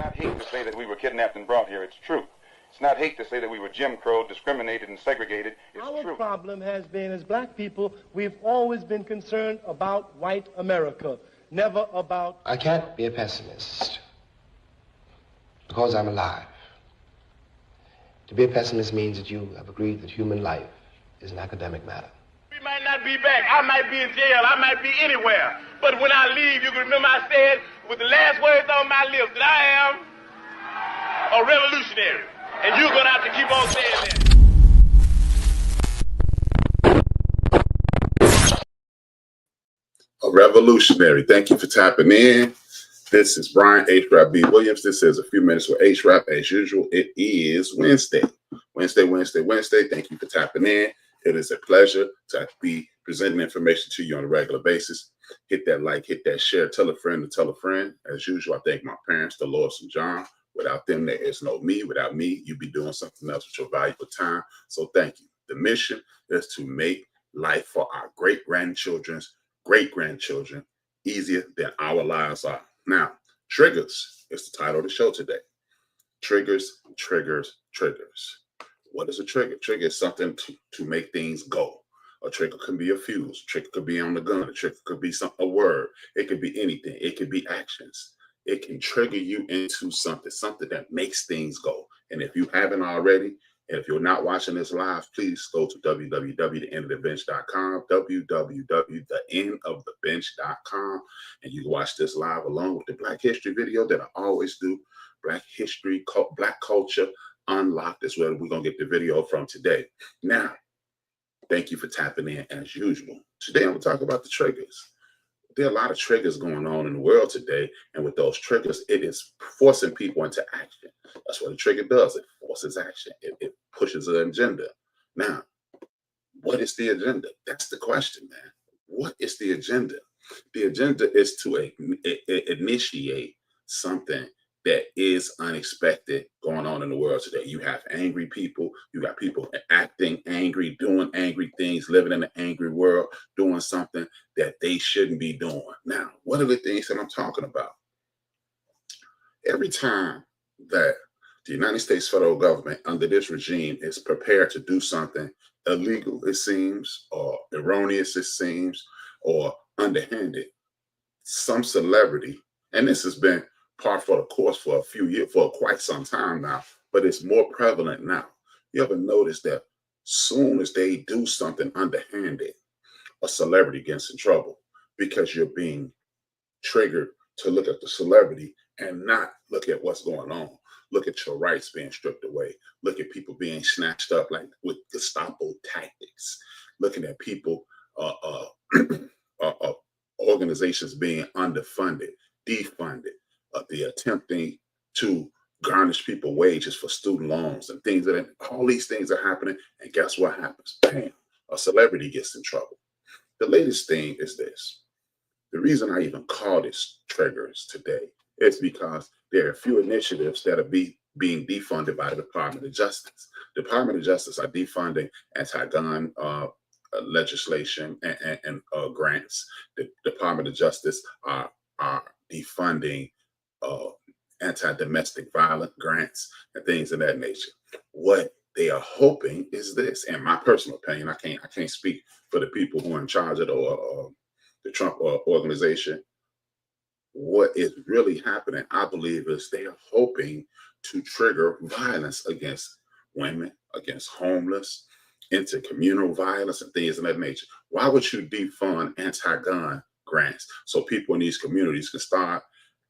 not hate to say that we were kidnapped and brought here. It's true. It's not hate to say that we were Jim Crow, discriminated and segregated. It's true. Our problem has been, as black people, we've always been concerned about white America, never about... I can't be a pessimist because I'm alive. To be a pessimist means that you have agreed that human life is an academic matter. We might not be back. I might be in jail. I might be anywhere. But when I leave, you can remember I said with the last words on my lips that I am a revolutionary. And you're going to have to keep on saying that. A revolutionary. Thank you for tapping in. This is Brian HRap B. Williams. This is a few minutes with HRap. As usual, it is Wednesday. Wednesday. Thank you for tapping in. It is a pleasure to be presenting information to you on a regular basis. Hit that like, hit that share, tell a friend to tell a friend. As usual, I thank my parents, Dolores and John. Without them, there is no me. Without me, you'd be doing something else with your valuable time. So thank you. The mission is to make life for our great-grandchildren's great-grandchildren easier than our lives are. Now, triggers is the title of the show today. Triggers. What is a trigger? Trigger is something to make things go. A trigger could be a fuse. A trigger could be on the gun. A trigger could be a word. It could be anything. It could be actions. It can trigger you into something that makes things go. And if you haven't already, and if you're not watching this live, please go to www.theendofthebench.com, www.theendofthebench.com, and you can watch this live along with the Black History video that I always do. Black History, Black Culture Unlocked is where we're going to get the video from today. Now, thank you for tapping in as usual. Today, I'm going to talk about the triggers. There are a lot of triggers going on in the world today, and with those triggers, it is forcing people into action. That's what a trigger does. It forces action. It pushes an agenda. Now, what is the agenda? That's the question, man. What is the agenda? The agenda is to initiate something that is unexpected going on in the world today. You have angry people. You got people acting angry, doing angry things, living in an angry world, doing something that they shouldn't be doing. Now, what are the things that I'm talking about? Every time that the United States federal government under this regime is prepared to do something illegal, it seems, or erroneous, it seems, or underhanded, some celebrity, and this has been part for the course for a few years, for quite some time now, but it's more prevalent now. You ever notice that soon as they do something underhanded, a celebrity gets in trouble because you're being triggered to look at the celebrity and not look at what's going on. Look at your rights being stripped away. Look at people being snatched up like with Gestapo tactics. Looking at people, organizations being underfunded, defunded. The attempting to garnish people wages for student loans and things like that. All these things are happening, and guess what happens? Bam, a celebrity gets in trouble. The latest thing is this. The reason I even call this triggers today is because there are a few initiatives that are being defunded by the Department of Justice. The Department of Justice are defunding anti-gun legislation and grants. The Department of Justice are defunding anti-domestic violence grants and things of that nature. What they are hoping is this, in my personal opinion, I can't speak for the people who are in charge of the Trump organization. What is really happening, I believe, is they are hoping to trigger violence against women, against homeless, intercommunal violence and things of that nature. Why would you defund anti-gun grants so people in these communities can start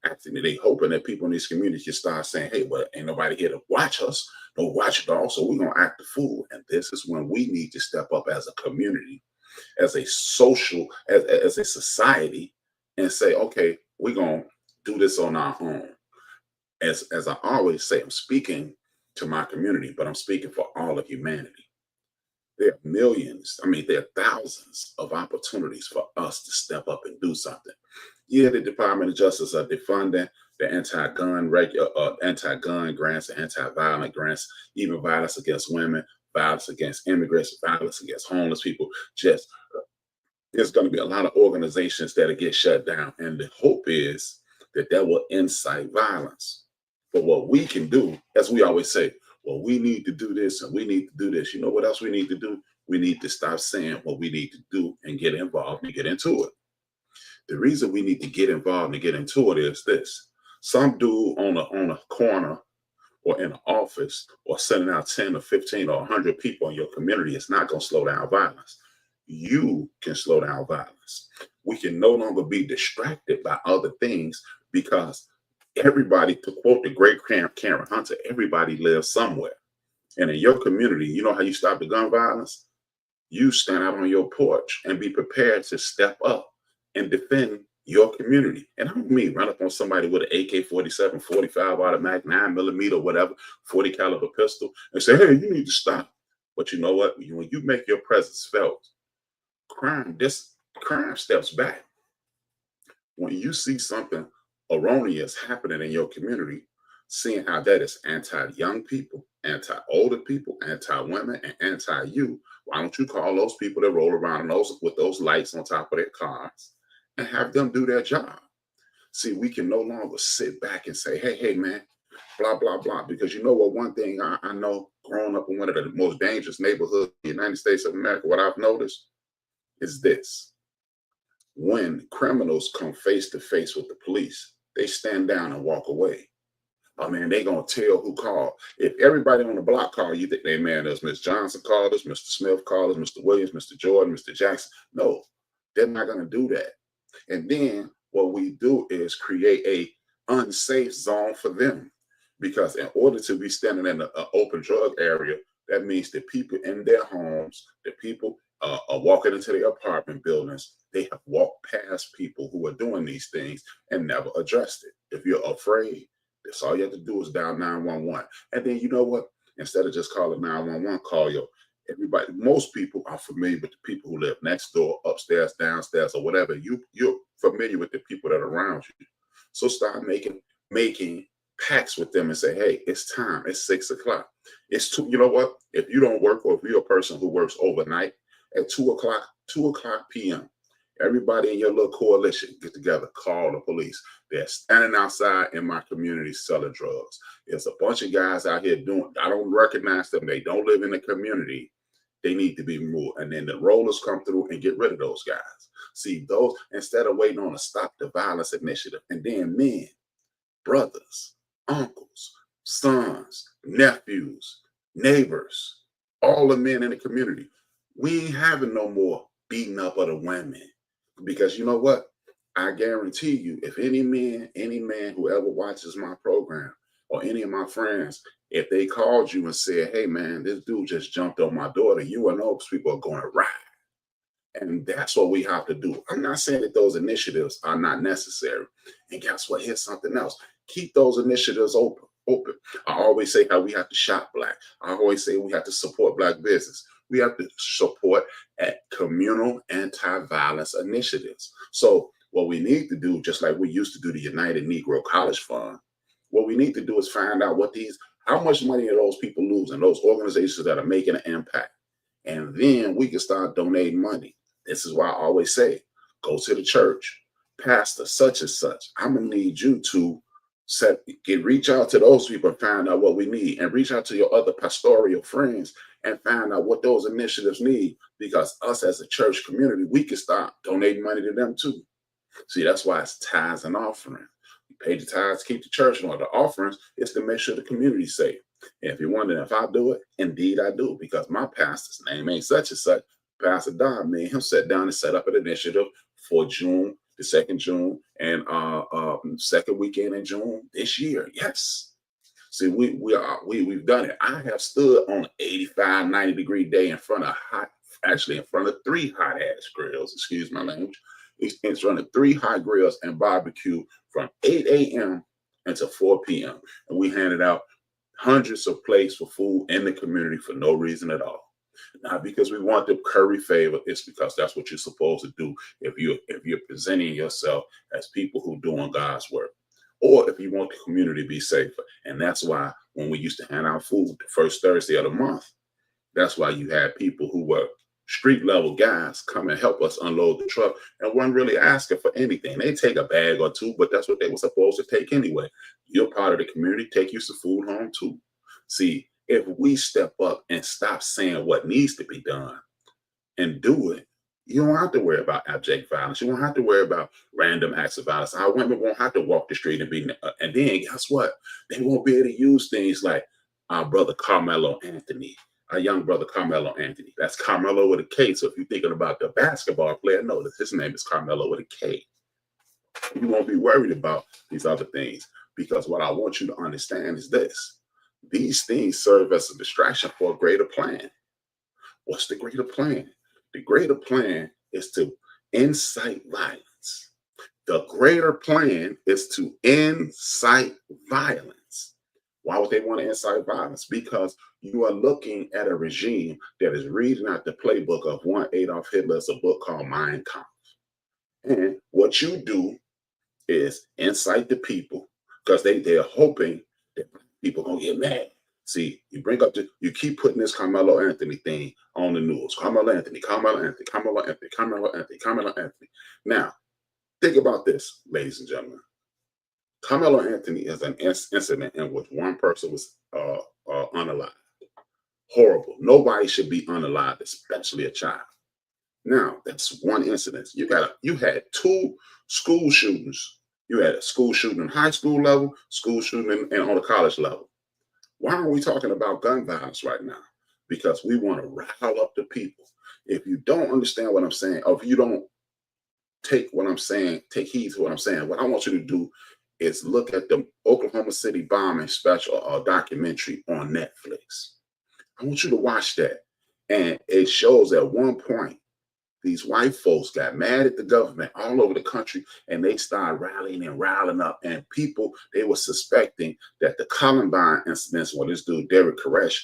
acting? They hoping that people in these communities can start saying, hey, well, ain't nobody here to watch us. Don't watch it all, so we're going to act the fool. And this is when we need to step up as a community, as a social, as a society, and say, okay, we're going to do this on our own. As I always say, I'm speaking to my community, but I'm speaking for all of humanity. There are millions, there are thousands of opportunities for us to step up and do something. Yeah, the Department of Justice are defunding the anti-gun grants, anti-violent grants, even violence against women, violence against immigrants, violence against homeless people. There's going to be a lot of organizations that'll get shut down. And the hope is that will incite violence. But what we can do, as we always say, well, we need to do this and we need to do this. You know what else we need to do? We need to stop saying what we need to do and get involved and get into it. The reason we need to get involved and get into it is this. Some dude on a corner or in an office or sending out 10 or 15 or 100 people in your community is not going to slow down violence. You can slow down violence. We can no longer be distracted by other things because everybody, to quote the great Karen Hunter, everybody lives somewhere. And in your community, you know how you stop the gun violence? You stand out on your porch and be prepared to step up and defend your community. And I don't mean run up on somebody with an AK-47, 45 automatic, 9mm, whatever, 40 caliber pistol and say, hey, you need to stop. But you know what? When you make your presence felt, crime steps back. When you see something erroneous happening in your community, seeing how that is anti-young people, anti-older people, anti-women, and anti-you, why don't you call those people that roll around with those lights on top of their cars and have them do their job? See, we can no longer sit back and say, hey, man, blah, blah, blah. Because you know what, one thing I know, growing up in one of the most dangerous neighborhoods in the United States of America, what I've noticed is this. When criminals come face to face with the police, they stand down and walk away. I mean, they're going to tell who called. If everybody on the block called, you think, hey, man, there's Miss Johnson called us, Mr. Smith called us, Mr. Williams, Mr. Jordan, Mr. Jackson. No, they're not going to do that. And then what we do is create a unsafe zone for them. Because in order to be standing in an open drug area, that means the people in their homes, the people are walking into their apartment buildings, they have walked past people who are doing these things and never addressed it. If you're afraid, that's all you have to do is dial 911. And then you know what? Instead of just calling 911, call your everybody. Most people are familiar with the people who live next door, upstairs, downstairs, or whatever. You're familiar with the people that are around you. So start making pacts with them and say, hey, it's time. It's 6 o'clock. You know what? If you don't work, or if you're a person who works overnight, at 2 o'clock p.m., everybody in your little coalition get together, call the police. They're standing outside in my community selling drugs. There's a bunch of guys out here I don't recognize them. They don't live in the community. They need to be removed. And then the rollers come through and get rid of those guys. See, those, instead of waiting on a Stop the Violence initiative, and then men, brothers, uncles, sons, nephews, neighbors, all the men in the community, we ain't having no more beating up of the women. Because you know what? I guarantee you, if any man who ever watches my program or any of my friends, if they called you and said, hey man, this dude just jumped on my daughter, you and those people are going to ride. And that's what we have to do. I'm not saying that those initiatives are not necessary. And guess what? Here's something else. Keep those initiatives open. I always say how we have to shop black. I always say we have to support black business. We have to support communal anti-violence initiatives. So what we need to do, just like we used to do the United Negro College Fund, what we need to do is find out how much money are those people losing, those organizations that are making an impact. And then we can start donating money. This is why I always say, go to the church, pastor such and such. I'm going to need you to reach out to those people and find out what we need, and reach out to your other pastoral friends and find out what those initiatives need, because us as a church community, we can start donating money to them too. See, that's why it's tithes and offering. We pay the tithes, keep the church on. The offerings is to make sure the community's safe. And if you're wondering if I do it, indeed I do, because my pastor's name ain't such and such. Pastor Don, me and him sat down and set up an initiative for June, the 2nd June, and second weekend in June this year. Yes. See, we've done it. I have stood on an 85, 90-degree day in front of 3 hot-ass grills, excuse my language, in front of 3 hot grills and barbecue from 8 a.m. until 4 p.m. And we handed out hundreds of plates for food in the community for no reason at all. Not because we want to curry favor, it's because that's what you're supposed to do if you're presenting yourself as people who are doing God's work, or if you want the community to be safer. And that's why when we used to hand out food the first Thursday of the month, that's why you had people who were street level guys come and help us unload the truck and weren't really asking for anything. They take a bag or two, but that's what they were supposed to take anyway. You're part of the community, take you some food home too. See, if we step up and stop saying what needs to be done and do it, you don't have to worry about abject violence. You won't have to worry about random acts of violence. Our women won't have to walk the street and be, and then guess what? They won't be able to use things like our brother Carmelo Anthony, our young brother Carmelo Anthony. That's Carmelo with a K. So if you're thinking about the basketball player, no, his name is Carmelo with a K. You won't be worried about these other things, because what I want you to understand is this. These things serve as a distraction for a greater plan. What's the greater plan? The greater plan is to incite violence. The greater plan is to incite violence. Why would they want to incite violence? Because you are looking at a regime that is reading out the playbook of one Adolf Hitler's a book called Mein Kampf. And what you do is incite the people, because they're hoping that people are going to get mad. See, you keep putting this Carmelo Anthony thing on the news. Carmelo Anthony, Carmelo Anthony, Carmelo Anthony, Carmelo Anthony, Carmelo Anthony. Now, think about this, ladies and gentlemen. Carmelo Anthony is an incident in which one person was unalived. Horrible. Nobody should be unalived, especially a child. Now, that's one incident. You had two school shootings. You had a school shooting in high school level, school shooting and on the college level. Why are we talking about gun violence right now? Because we want to rile up the people. If you don't understand what I'm saying, or if you don't take what I'm saying, take heed to what I'm saying, what I want you to do is look at the Oklahoma City bombing special or documentary on Netflix. I want you to watch that. And it shows at one point, these white folks got mad at the government all over the country, and they started rallying and riling up. And people, they were suspecting that the Columbine incidents where this dude, Derek Koresh,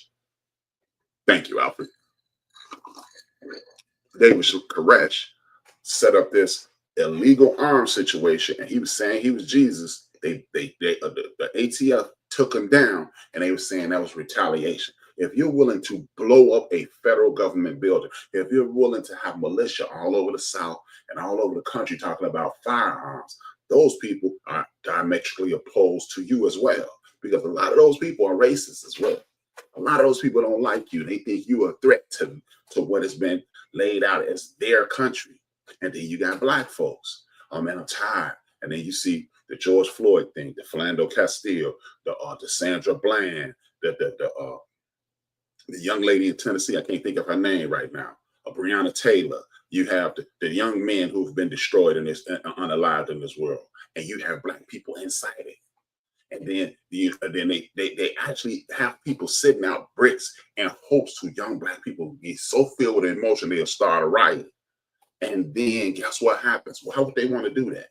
thank you, Alfred. Koresh set up this illegal arms situation, and he was saying he was Jesus. The ATF took him down, and they were saying that was retaliation. If you're willing to blow up a federal government building, if you're willing to have militia all over the South and all over the country talking about firearms, those people are diametrically opposed to you as well, because a lot of those people are racist as well. A lot of those people don't like you. They think you are a threat to what has been laid out as their country. And then you got black folks. Oh man, I'm tired. And then you see the George Floyd thing, the Philando Castile, the Sandra Bland, the young lady in Tennessee, I can't think of her name right now, Breonna Taylor. You have the young men who've been destroyed in this, unalived in this world. And you have black people inside it. And then they actually have people sitting out bricks in hopes to young black people get so filled with emotion they'll start a riot. And then guess what happens? Why would they want to do that?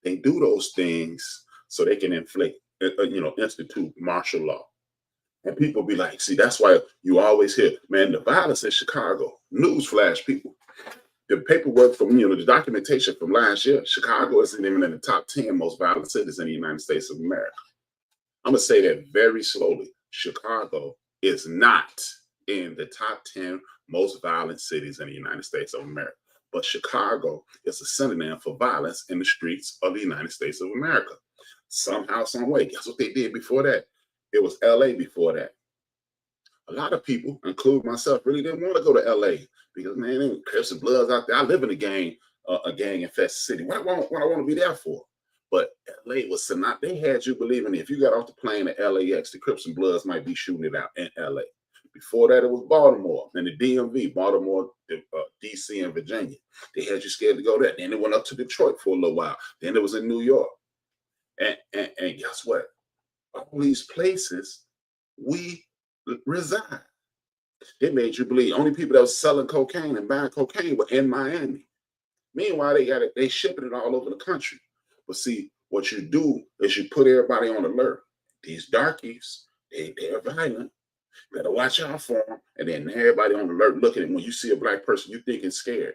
They do those things so they can institute martial law. And people be like, see, that's why you always hear, man, the violence in Chicago. Newsflash, people. The paperwork from, the documentation from last year, Chicago isn't even in the top 10 most violent cities in the United States of America. I'm going to say that very slowly. Chicago is not in the top 10 most violent cities in the United States of America. But Chicago is a synonym for violence in the streets of the United States of America. Somehow, some way. Guess what they did before that? It was LA before that. A lot of people, including myself, really didn't want to go to LA because, man, there were Crips and Bloods out there. I live in a gang-infested city. What I want to be there for? But LA was not. They had you believing if you got off the plane at LAX, the Crips and Bloods might be shooting it out in LA. Before that, it was Baltimore and the DMV, Baltimore, DC, and Virginia. They had you scared to go there. Then it went up to Detroit for a little while. Then it was in New York. And guess what? All these places we reside. It made you believe only people that was selling cocaine and buying cocaine were in Miami. Meanwhile, they shipping it all over the country. But see, what you do is you put everybody on alert. These darkies, they're violent. You better watch out for them. And then everybody on alert looking at when you see a black person, you think it's scared.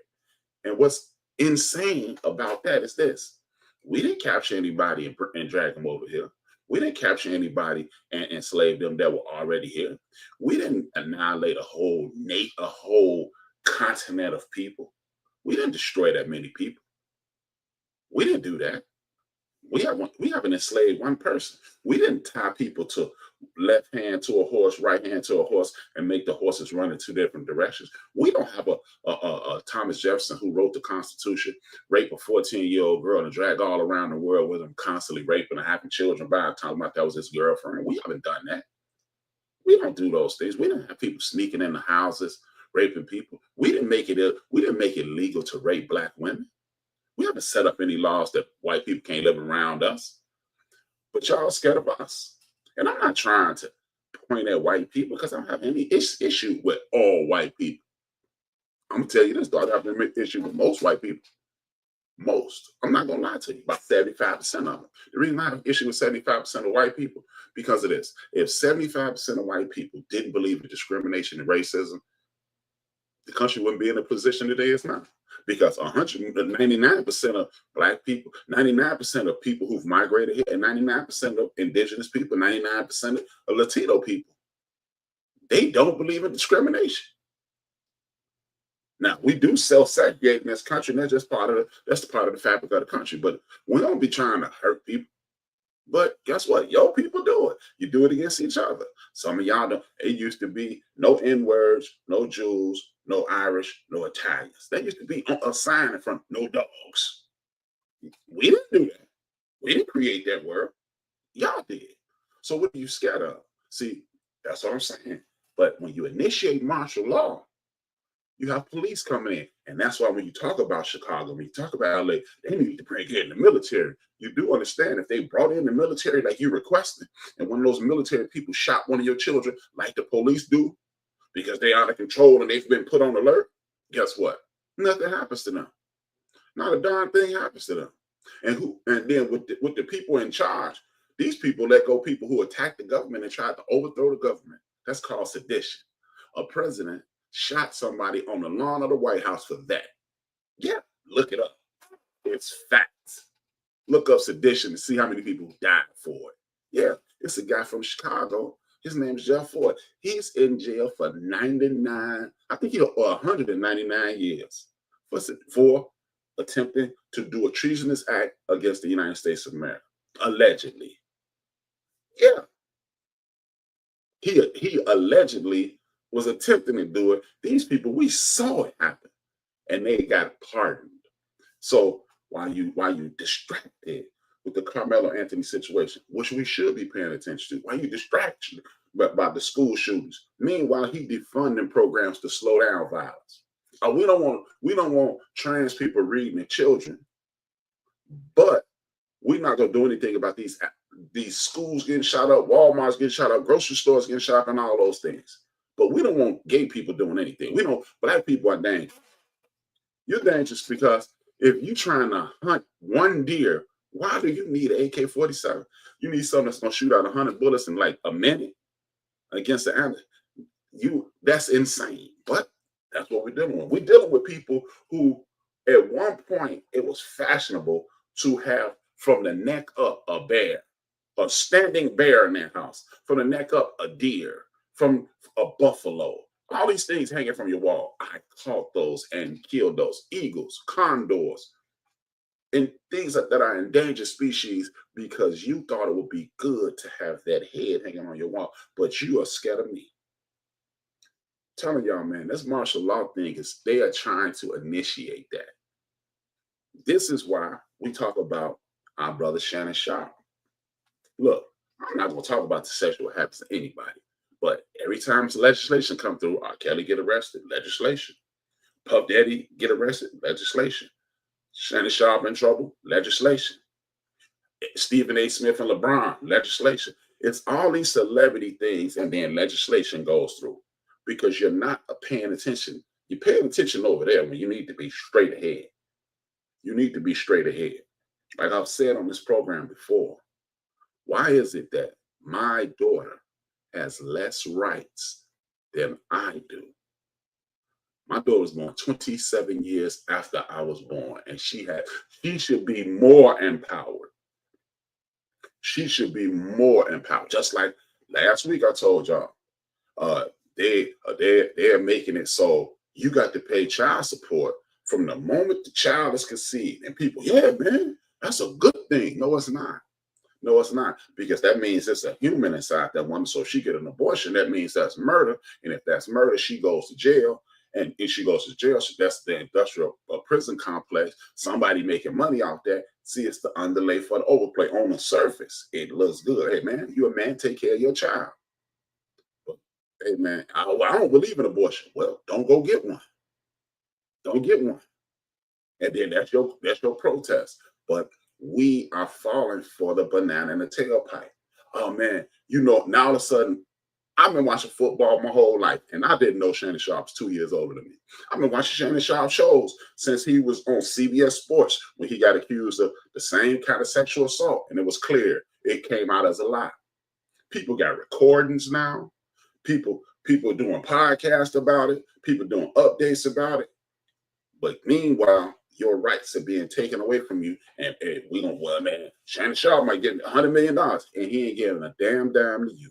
And what's insane about that is this. We didn't capture anybody and drag them over here. We didn't capture anybody and enslave them that were already here. We didn't annihilate a whole continent of people. We didn't destroy that many people. We didn't do that. We haven't enslaved one person. We didn't tie people to left hand to a horse, right hand to a horse, and make the horses run in two different directions. We don't have a Thomas Jefferson who wrote the Constitution, rape a 14-year-old girl and drag all around the world with him, constantly raping and having children by talking about that was his girlfriend. We haven't done that. We don't do those things. We didn't have people sneaking in the houses, raping people. We didn't make it legal to rape black women. We haven't set up any laws that white people can't live around us. But y'all are scared of us. And I'm not trying to point at white people because I don't have any issue with all white people. I'm going to tell you this, though. I have an issue with most white people. Most. I'm not going to lie to you. About 75% of them. The reason I have an issue with 75% of white people, because of this. If 75% of white people didn't believe in discrimination and racism, the country wouldn't be in the position today it's now. Because 99% of black people, 99% of people who've migrated here, and 99% of indigenous people, 99% of Latino people, they don't believe in discrimination. Now, we do self-segregate in this country, and that's part of the fabric of the country. But we don't be trying to hurt people. But guess what? Your people do it. You do it against each other. Some of y'all don't. It used to be no N-words, no Jews, no Irish, no Italians. That used to be a sign in front, no dogs. We didn't do that. We didn't create that word. Y'all did. So what are you scared of? See, that's what I'm saying. But when you initiate martial law, you have police coming in. And that's why when you talk about Chicago, when you talk about LA, they need to bring in the military. You do understand if they brought in the military like you requested, and one of those military people shot one of your children like the police do, because they're out of control and they've been put on alert, guess what? Nothing happens to them. Not a darn thing happens to them. And then with the people in charge, these people let go people who attacked the government and tried to overthrow the government. That's called sedition. A president shot somebody on the lawn of the White House for that. Yeah, look it up. It's facts. Look up sedition and see how many people died for it. Yeah, it's a guy from Chicago. His name is Jeff Ford. He's in jail for 199 years for attempting to do a treasonous act against the United States of America, allegedly. Yeah. He allegedly was attempting to do it. These people, we saw it happen, and they got pardoned. So while you distracted with the Carmelo Anthony situation, which we should be paying attention to, while you distracted by the school shootings, meanwhile he defunding programs to slow down violence. We don't want trans people reading to children, but we're not gonna do anything about these schools getting shot up, Walmart's getting shot up, grocery stores getting shot up, and all those things. But we don't want gay people doing anything. Black people are dangerous. You're dangerous because if you're trying to hunt one deer, why do you need an AK-47? You need something that's gonna shoot out 100 bullets in like a minute against the animal. That's insane. But that's what we're dealing with. We're dealing with people who, at one point, it was fashionable to have from the neck up a bear, a standing bear in their house, from the neck up a deer, from a buffalo, all these things hanging from your wall. I caught those and killed those. Eagles, condors, and things that are endangered species because you thought it would be good to have that head hanging on your wall, but you are scared of me. I'm telling y'all, man, this martial law thing they are trying to initiate that. This is why we talk about our brother Shannon Sharpe. Look, I'm not going to talk about the sexual habits of anybody, but every time legislation come through, R. Kelly get arrested, legislation. Puff Daddy get arrested, legislation. Shannon Sharpe in trouble, legislation. Stephen A. Smith and LeBron, legislation. It's all these celebrity things, and then legislation goes through because you're not paying attention. You're paying attention over there when you need to be straight ahead. You need to be straight ahead. Like I've said on this program before, why is it that my daughter has less rights than I do? My daughter was born 27 years after I was born, and she should be more empowered. She should be more empowered. Just like last week I told y'all, they're making it so you got to pay child support from the moment the child is conceived. And people, yeah, man, that's a good thing. No, it's not. No, it's not, because that means it's a human inside that woman. So if she get an abortion, that means that's murder. And if that's murder, she goes to jail. And if she goes to jail, that's the industrial prison complex. Somebody making money off that. See, it's the underlay for the overplay. On the surface, it looks good. Hey, man, you a man, take care of your child. But, hey, man, I don't believe in abortion. Well, don't go get one. Don't get one. And then that's your protest. But we are falling for the banana in the tailpipe. Oh man, you know, now all of a sudden, I've been watching football my whole life, and I didn't know Shannon Sharpe's 2 years older than me. I've been watching Shannon Sharpe shows since he was on CBS Sports when he got accused of the same kind of sexual assault, and it was clear it came out as a lie. People got recordings now. People doing podcasts about it. People doing updates about it. But meanwhile, your rights are being taken away from you, and we gonna, well, man, Shannon Sharpe might get $100 million, and he ain't giving a damn dime to you.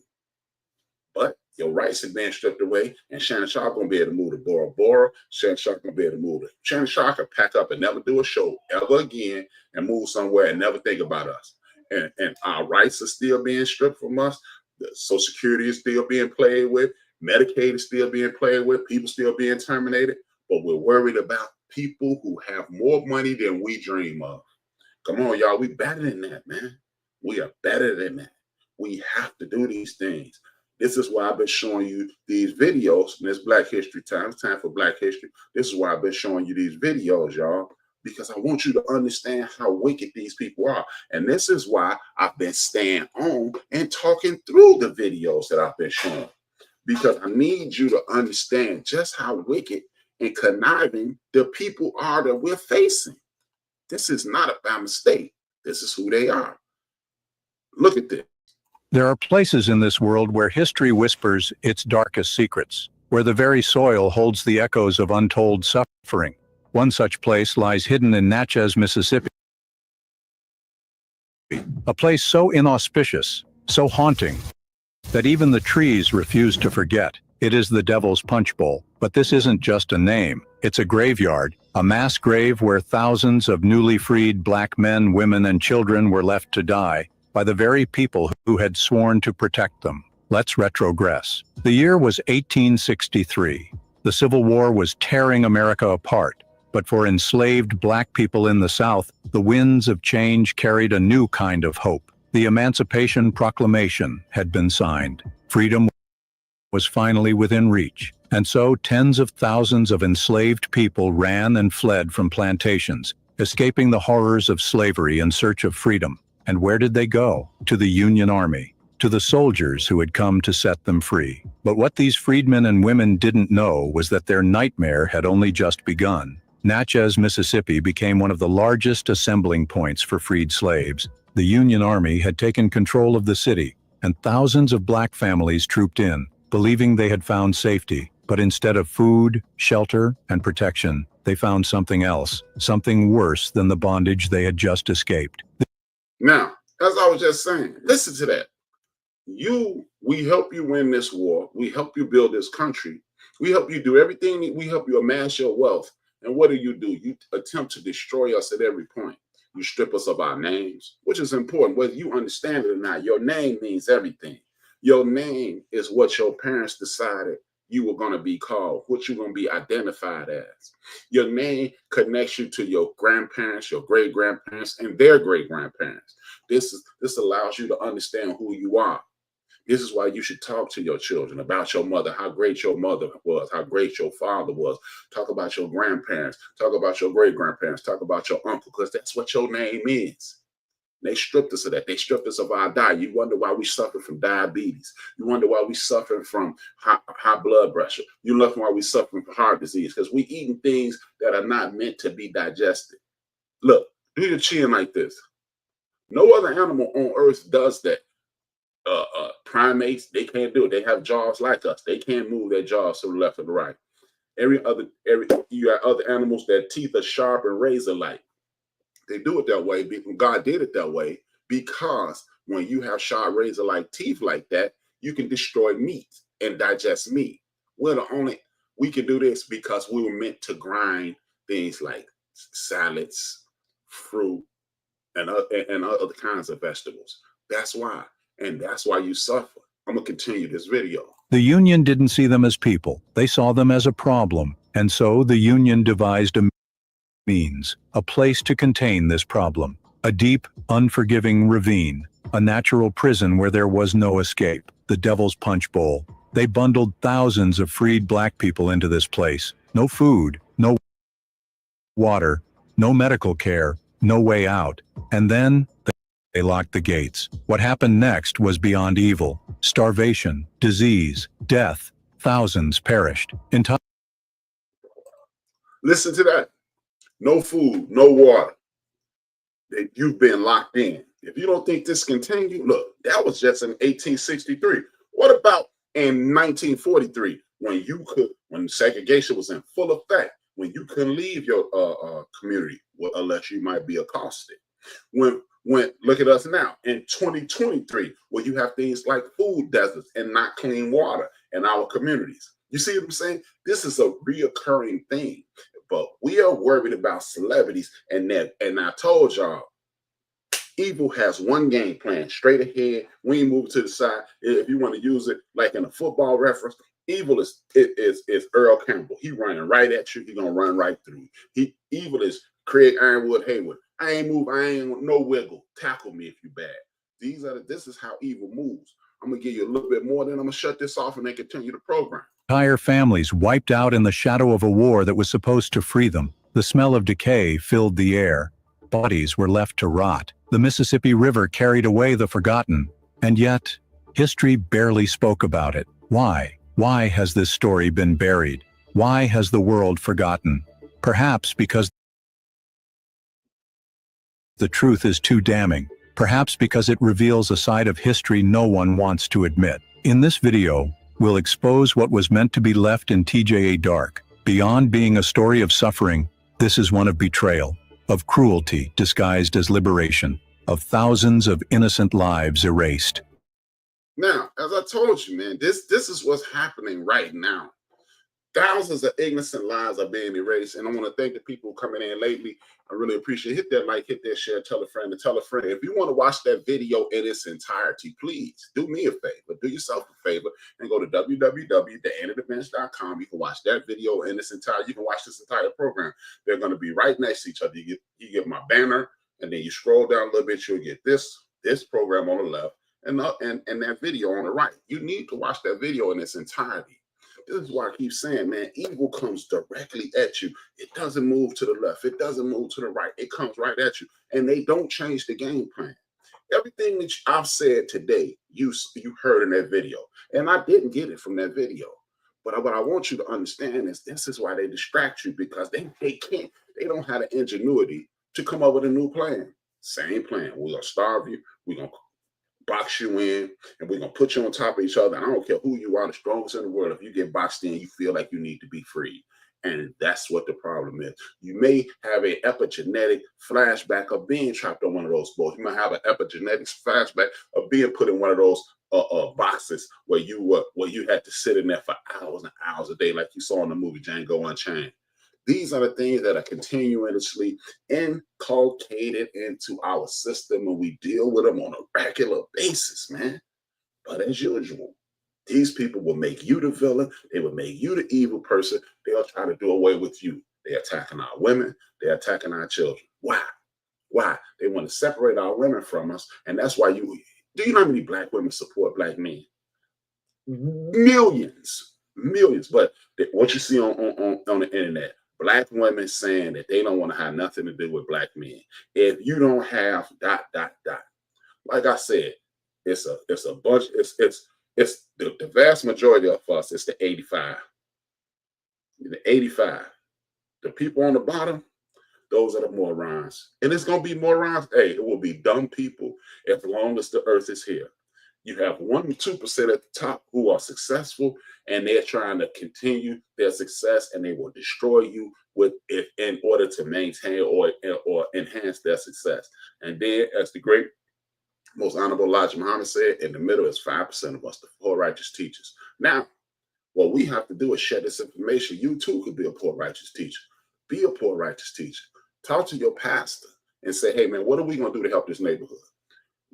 But your rights are being stripped away, and Shannon Sharpe gonna be able to move to Bora Bora. Shannon Sharpe gonna be able to move to. Shannon Sharpe can pack up and never do a show ever again and move somewhere and never think about us. And our rights are still being stripped from us. The Social Security is still being played with. Medicaid is still being played with. People still being terminated. But we're worried about people who have more money than we dream of. Come on, y'all. We better than that, man. We are better than that. We have to do these things. This is why I've been showing you these videos. And it's Black History time. It's time for Black History. This is why I've been showing you these videos, y'all, because I want you to understand how wicked these people are. And this is why I've been staying on and talking through the videos that I've been showing, because I need you to understand just how wicked and conniving the people are that we're facing. This is not by mistake. This is who they are. Look at this. There are places in this world where history whispers its darkest secrets, where the very soil holds the echoes of untold suffering. One such place lies hidden in Natchez, Mississippi. A place so inauspicious, so haunting, that even the trees refuse to forget. It is the Devil's Punch Bowl, but this isn't just a name. It's a graveyard, a mass grave where thousands of newly freed Black men, women, and children were left to die by the very people who had sworn to protect them. Let's retrogress. The year was 1863. The Civil War was tearing America apart, but for enslaved Black people in the South, the winds of change carried a new kind of hope. The Emancipation Proclamation had been signed. Freedom was finally within reach, and so tens of thousands of enslaved people ran and fled from plantations, escaping the horrors of slavery in search of freedom. And where did they go? To the Union Army, to the soldiers who had come to set them free. But what these freedmen and women didn't know was that their nightmare had only just begun. Natchez, Mississippi became one of the largest assembling points for freed slaves. The Union Army had taken control of the city, and thousands of Black families trooped in, believing they had found safety. But instead of food, shelter, and protection, they found something else, something worse than the bondage they had just escaped. Now, as I was just saying, listen to that. We help you win this war. We help you build this country. We help you do everything. We help you amass your wealth. And what do? You attempt to destroy us at every point. You strip us of our names, which is important. Whether you understand it or not, your name means everything. Your name is what your parents decided you were going to be called, what you're going to be identified as. Your name connects you to your grandparents, your great-grandparents, and their great-grandparents. This allows you to understand who you are. This is why you should talk to your children about your mother, how great your mother was, how great your father was. Talk about your grandparents. Talk about your great-grandparents. Talk about your uncle, because that's what your name is. They stripped us of that. They stripped us of our diet. You wonder why we suffer from diabetes. You wonder why we suffer from high blood pressure. You wonder why we suffer from heart disease, because we eating things that are not meant to be digested. Look, do your chin like this. No other animal on earth does that. Primates, they can't do it. They have jaws like us. They can't move their jaws to the left or the right. You got other animals that teeth are sharp and razor-like. They do it that way because God did it that way, because when you have sharp razor-like teeth like that, you can destroy meat and digest meat. We're the We can do this because we were meant to grind things like salads, fruit, and other kinds of vegetables. That's why. And that's why you suffer. I'm going to continue this video. The Union didn't see them as people. They saw them as a problem. And so the Union devised a means, a place to contain this problem. A deep, unforgiving ravine. A natural prison where there was no escape. The Devil's Punch Bowl. They bundled thousands of freed black people into this place. No food, no water, no medical care, no way out. And then they locked the gates. What happened next was beyond evil. Starvation, disease, death. Thousands perished. Listen to that. No food, no water. You've been locked in. If you don't think this continue, look, that was just in 1863. What about in 1943 when segregation was in full effect, when you couldn't leave your community unless you might be accosted? When look at us now in 2023, where you have things like food deserts and not clean water in our communities. You see what I'm saying? This is a reoccurring thing, but we are worried about celebrities and that. And I told y'all, evil has one game plan, straight ahead. We ain't moving to the side. If you want to use it like in a football reference, evil is Earl Campbell. He running right at you. He gonna run right through you. Evil is Craig Ironwood Hayward. I ain't no wiggle. Tackle me if you bad. This is how evil moves. I'm gonna give you a little bit more, then I'm gonna shut this off and then continue the program. Entire families wiped out in the shadow of a war that was supposed to free them. The smell of decay filled the air. Bodies were left to rot. The Mississippi River carried away the forgotten. And yet, history barely spoke about it. Why? Why has this story been buried? Why has the world forgotten? Perhaps because the truth is too damning. Perhaps because it reveals a side of history no one wants to admit. In this video, we'll expose what was meant to be left in TJA dark. Beyond being a story of suffering, this is one of betrayal, of cruelty disguised as liberation, of thousands of innocent lives erased. Now, as I told you, man, this is what's happening right now. Thousands of innocent lives are being erased, and I want to thank the people coming in lately. I really appreciate it. Hit that like, hit that share, tell a friend to tell a friend. If you want to watch that video in its entirety, please do me a favor, do yourself a favor, and go to www.theendofevents.com. You can watch that video in its entirety. You can watch this entire program. They're going to be right next to each other. You get my banner, and then you scroll down a little bit, you'll get this program on the left, and that video on the right. You need to watch that video in its entirety. This is why I keep saying, man, evil comes directly at you. It doesn't move to the left. It doesn't move to the right. It comes right at you. And they don't change the game plan. Everything that I've said today, you heard in that video. And I didn't get it from that video. But what I want you to understand is this is why they distract you, because they don't have the ingenuity to come up with a new plan. Same plan. We're going to starve you. We're going to box you in, and we're going to put you on top of each other. I don't care who you are, the strongest in the world. If you get boxed in, you feel like you need to be free. And that's what the problem is. You may have an epigenetic flashback of being trapped on one of those boats. You might have an epigenetic flashback of being put in one of those boxes where you had to sit in there for hours and hours a day, like you saw in the movie Django Unchained. These are the things that are continuously inculcated into our system, and we deal with them on a regular basis, man. But as usual, these people will make you the villain. They will make you the evil person. They'll try to do away with you. They're attacking our women. They're attacking our children. Why? Why? They want to separate our women from us. And that's why do you know how many black women support black men? Millions. But what you see on the internet, black women saying that they don't want to have nothing to do with black men. If you don't have ... Like I said, it's a bunch. It's the vast majority of us. It's the 85. The 85. The people on the bottom, those are the morons. And it's gonna be morons. Hey, it will be dumb people as long as the earth is here. You have 1% to 2% at the top who are successful, and they're trying to continue their success, and they will destroy you with it in order to maintain or enhance their success. And then, as the great, most honorable Elijah Muhammad said, in the middle is 5% of us, the four righteous teachers. Now, What we have to do is share this information. You too could be a poor righteous teacher. Be a poor righteous teacher. Talk to your pastor and say, hey man, what are we going to do to help this neighborhood?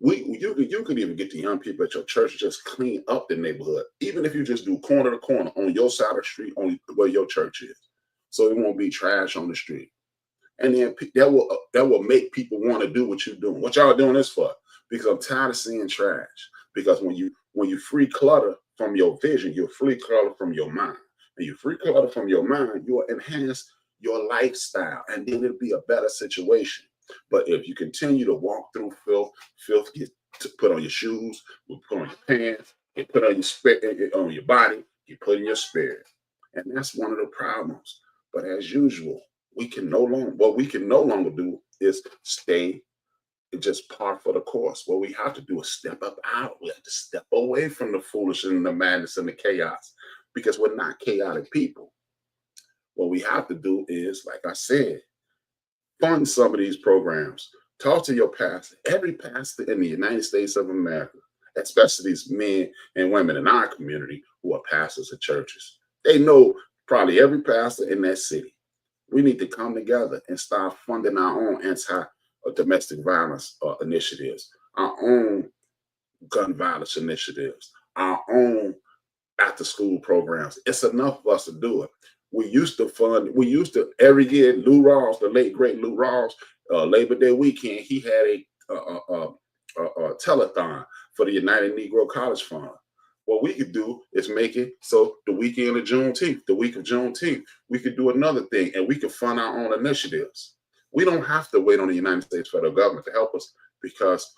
You could even get the young people at your church to just clean up the neighborhood, even if you just do corner to corner on your side of the street, on where your church is, so it won't be trash on the street. And then that will make people want to do what you're doing. What y'all doing this for? Because I'm tired of seeing trash. Because when you free clutter from your vision, you're free clutter from your mind. And you free clutter from your mind, you'll enhance your lifestyle, and then it'll be a better situation. But if you continue to walk through filth get put on your shoes, put on your pants, get put on your on your body, you put in your spirit, and that's one of the problems. But as usual, we can no longer do is stay just par for the course. What we have to do is step up out. We have to step away from the foolishness and the madness and the chaos, because we're not chaotic people. What we have to do is, like I said, fund some of these programs. Talk to your pastor. Every pastor in the United States of America, especially these men and women in our community who are pastors of churches, they know probably every pastor in that city. We need to come together and start funding our own anti-domestic violence initiatives, our own gun violence initiatives, our own after-school programs. It's enough of us to do it. We used to every year, Lou Rawls, the late great Lou Rawls, Labor Day weekend, he had a telethon for the United Negro College Fund. What we could do is make it so the week of Juneteenth, we could do another thing, and we could fund our own initiatives. We don't have to wait on the United States federal government to help us, because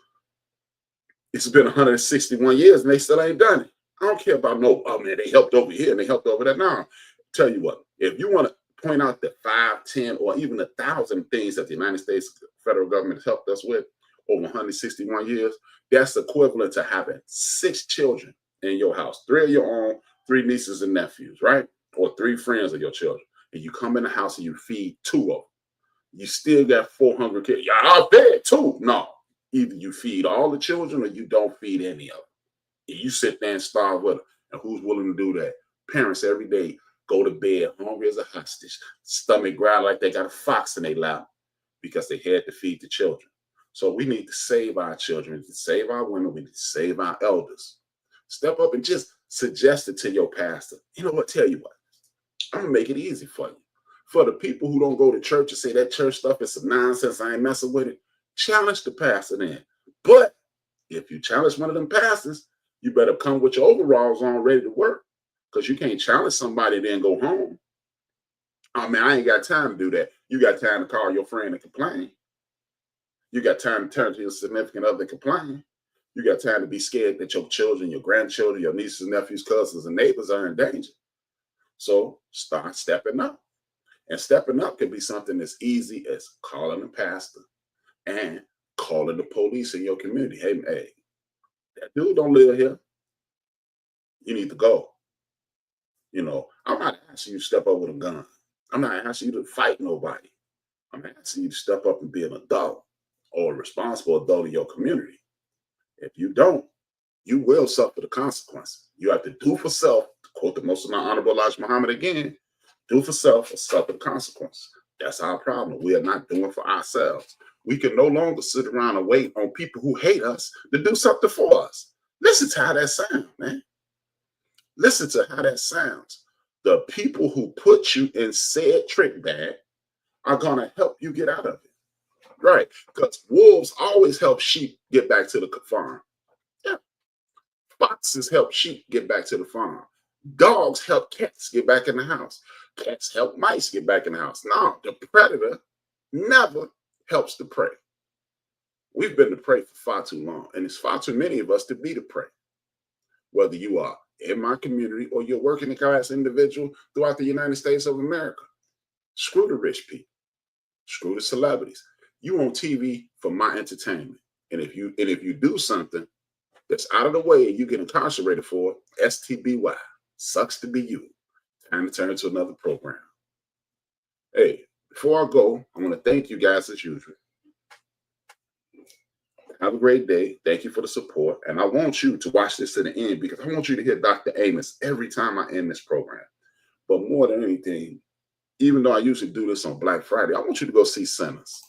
it's been 161 years and they still ain't done it. I don't care about oh man, they helped over here and they helped over there. Now, tell you what, if you want to point out the 5, 10, or even 1,000 things that the United States federal government has helped us with over 161 years, that's equivalent to having 6 children in your house, 3 of your own, 3 nieces and nephews, right? Or 3 friends of your children. And you come in the house and you feed 2 of them. You still got 400 kids. Yeah, I fed 2. No, either you feed all the children or you don't feed any of them. You sit there and starve with them. And who's willing to do that? Parents every day go to bed hungry as a hostage, stomach growl like they got a fox in their lap, because they had to feed the children. So we need to save our children, we need to save our women, we need to save our elders. Step up and just suggest it to your pastor. You know what? Tell you what, I'm gonna make it easy for you. For the people who don't go to church and say that church stuff is some nonsense, I ain't messing with it, challenge the pastor then. But if you challenge one of them pastors, you better come with your overalls on ready to work, because you can't challenge somebody then go home. I mean, I ain't got time to do that. You got time to call your friend and complain. You got time to turn to your significant other and complain. You got time to be scared that your children, your grandchildren, your nieces, nephews, cousins, and neighbors are in danger. So start stepping up. And stepping up can be something as easy as calling a pastor and calling the police in your community. Hey, that dude don't live here. You need to go. You know, I'm not asking you to step up with a gun. I'm not asking you to fight nobody. I'm asking you to step up and be an adult, or a responsible adult in your community. If you don't, you will suffer the consequences. You have to do for self, to quote the Most Honorable Elijah Muhammad again, do for self or suffer the consequences. That's our problem. We are not doing for ourselves. We can no longer sit around and wait on people who hate us to do something for us. Listen to how that sounds, man. Listen to how that sounds. The people who put you in said trick bag are going to help you get out of it. Right? Because wolves always help sheep get back to the farm. Yeah. Foxes help sheep get back to the farm. Dogs help cats get back in the house. Cats help mice get back in the house. No, the predator never helps the prey. We've been the prey for far too long, and it's far too many of us to be the prey. Whether you are in my community or you're working class individual throughout the United States of America, screw the rich people, screw the celebrities. You on TV for my entertainment, and if you do something that's out of the way and you get incarcerated for it, STBY, sucks to be you. Time to turn to another program. Hey, before I go, I want to thank you guys as usual. Have a great day. Thank you for the support. And I want you to watch this to the end because I want you to hear Dr. Amos every time I end this program. But more than anything, even though I usually do this on Black Friday, I want you to go see Sinners.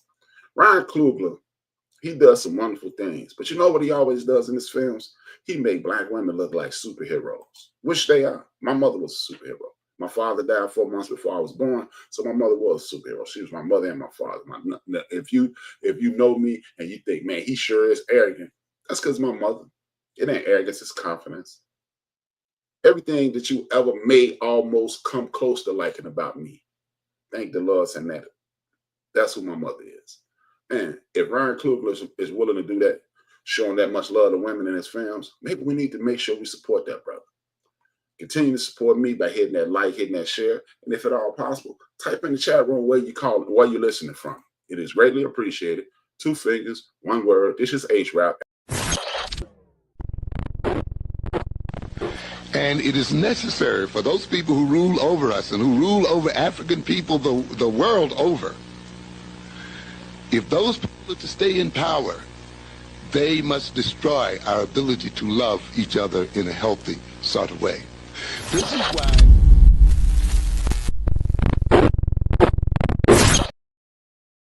Ryan Coogler, he does some wonderful things. But you know what he always does in his films? He made Black women look like superheroes, which they are. My mother was a superhero. My father died 4 months before I was born, so my mother was a superhero. She was my mother and my father. If you know me and you think, man, he sure is arrogant, that's because my mother. It ain't arrogance, it's confidence. Everything that you ever made almost come close to liking about me. Thank the Lord, and that's who my mother is. And if Ryan Coogler is willing to do that, showing that much love to women in his films, maybe we need to make sure we support that brother. Continue to support me by hitting that like, hitting that share, and if at all possible, type in the chat room where you're listening from. It is greatly appreciated. 2 fingers, 1 word. This is HRap. And it is necessary for those people who rule over us and who rule over African people the world over, if those people are to stay in power, they must destroy our ability to love each other in a healthy sort of way. This is why